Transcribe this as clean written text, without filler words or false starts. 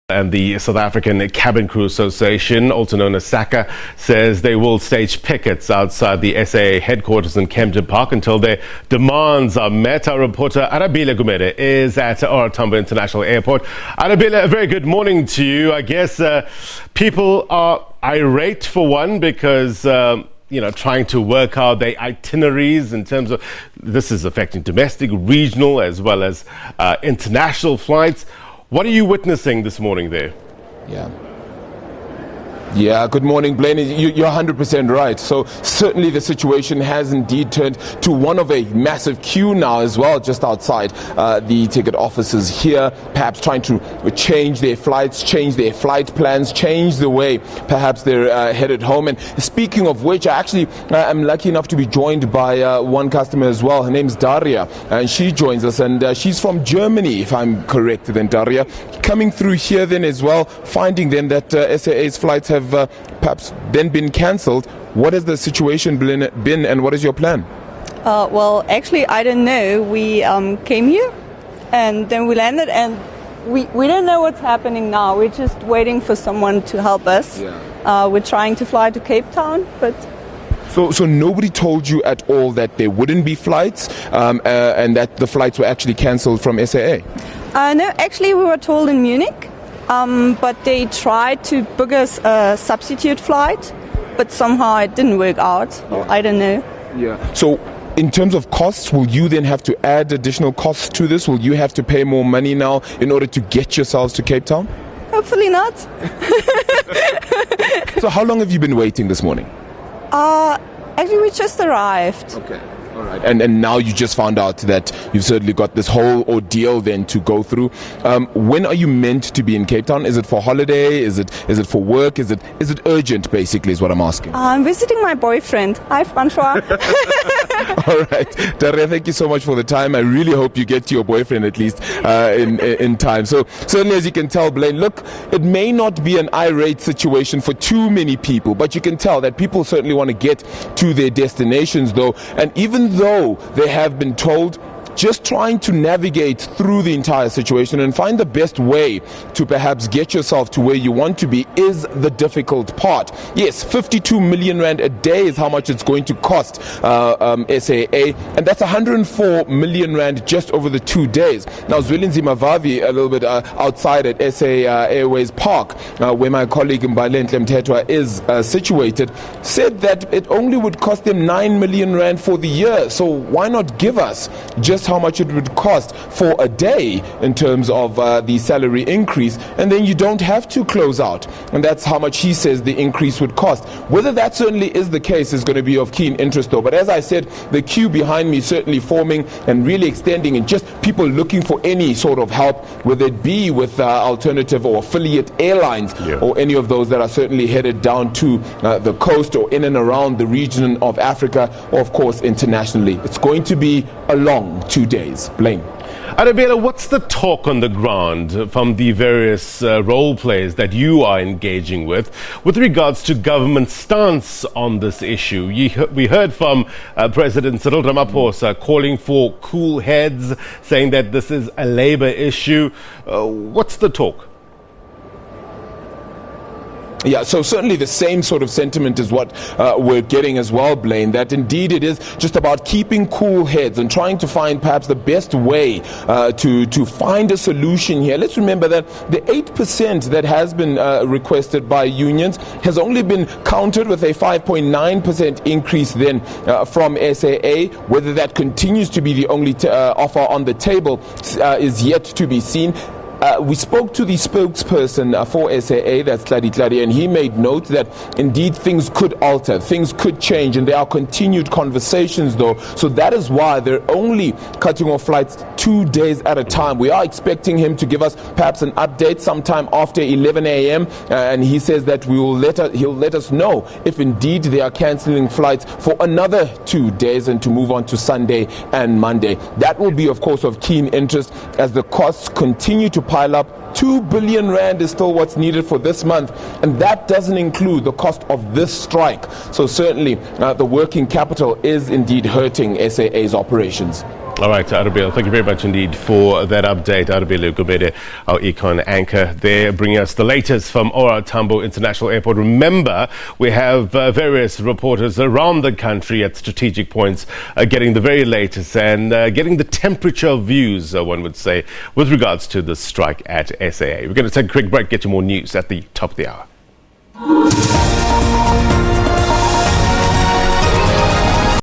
And the South African Cabin Crew Association, also known as SACCA, says they will stage pickets outside the SAA headquarters in Kempton Park until their demands are met. Our reporter Arabile Gumede is at Tambo International Airport. Arabile, a very good morning to you. I guess people are irate for one because trying to work out their itineraries in terms of this is affecting domestic, regional, as well as international flights. What are you witnessing this morning there? Yeah, good morning, Blaine. You're 100% right. So certainly the situation has indeed turned to one of a massive queue now as well, just outside the ticket offices here, perhaps trying to change their flights, change their flight plans, change the way perhaps they're headed home. And speaking of which, I actually am lucky enough to be joined by one customer as well. Her name's Daria, and she joins us, and she's from Germany, if I'm correct then, Daria. Coming through here then as well, finding then that SAA's flights have perhaps then been cancelled. What has the situation been and what is your plan? Well, actually, I don't know. We came here and then we landed and we don't know what's happening now. We're just waiting for someone to help us. We're trying to fly to Cape Town, but... So nobody told you at all that there wouldn't be flights and that the flights were actually cancelled from SAA? No, actually we were told in Munich. But they tried to book us a substitute flight, but somehow it didn't work out. Well, I don't know. So in terms of costs, will you then have to add additional costs to this? Will you have to pay more money now in order to get yourselves to Cape Town? Hopefully not. So how long have you been waiting this morning? Actually, we just arrived. Okay. All right. And now you just found out that you've certainly got this whole ordeal then to go through. When are you meant to be in Cape Town? Is it for holiday? Is it for work? Is it urgent, basically, is what I'm asking? I'm visiting my boyfriend. Hi, Francois. All right. Daria, thank you so much for the time. I really hope you get to your boyfriend at least in time. So certainly, as you can tell, Blaine, look, it may not be an irate situation for too many people, but you can tell that people certainly want to get to their destinations, though. And even though they have been told, just trying to navigate through the entire situation and find the best way to perhaps get yourself to where you want to be is the difficult part. Yes, 52 million rand a day is how much it's going to cost SAA, and that's 104 million rand just over the 2 days. Now, Zwelinzima Vavi, a little bit outside at SA Airways Park, where my colleague Mbalent Mtetwa is situated, said that it only would cost them 9 million rand for the year. So why not give us just how much it would cost for a day in terms of the salary increase, and then you don't have to close out. And that's how much he says the increase would cost. Whether that certainly is the case is going to be of keen interest, though. But as I said, the queue behind me certainly forming and really extending, and just people looking for any sort of help, whether it be with alternative or affiliate airlines or any of those that are certainly headed down to the coast or in and around the region of Africa, or of course internationally. It's going to be a long 2 days. Blaine. Arabile, what's the talk on the ground from the various role players that you are engaging with regards to government stance on this issue? We heard from President Cyril Ramaphosa calling for cool heads, saying that this is a labor issue. What's the talk? Yeah, so certainly the same sort of sentiment is what we're getting as well, Blaine, that indeed it is just about keeping cool heads and trying to find perhaps the best way to find a solution here. Let's remember that the 8% that has been requested by unions has only been countered with a 5.9% increase then from SAA. Whether that continues to be the only offer on the table is yet to be seen. We spoke to the spokesperson for SAA, that's Tladi, and he made note that indeed things could alter, things could change, and there are continued conversations though. So that is why they're only cutting off flights 2 days at a time. We are expecting him to give us perhaps an update sometime after 11 a.m. And he says that he'll let us know if indeed they are cancelling flights for another 2 days and to move on to Sunday and Monday. That will be, of course, of keen interest as the costs continue to pile up. 2 billion rand is still what's needed for this month, and that doesn't include the cost of this strike. So certainly the working capital is indeed hurting SAA's operations. All right, Arabile, thank you very much indeed for that update. Arabile Gumede, our econ anchor there, bringing us the latest from Tambo International Airport. Remember, we have various reporters around the country at strategic points getting the very latest and getting the temperature views, one would say, with regards to the strike at SAA. We're going to take a quick break, get you more news at the top of the hour.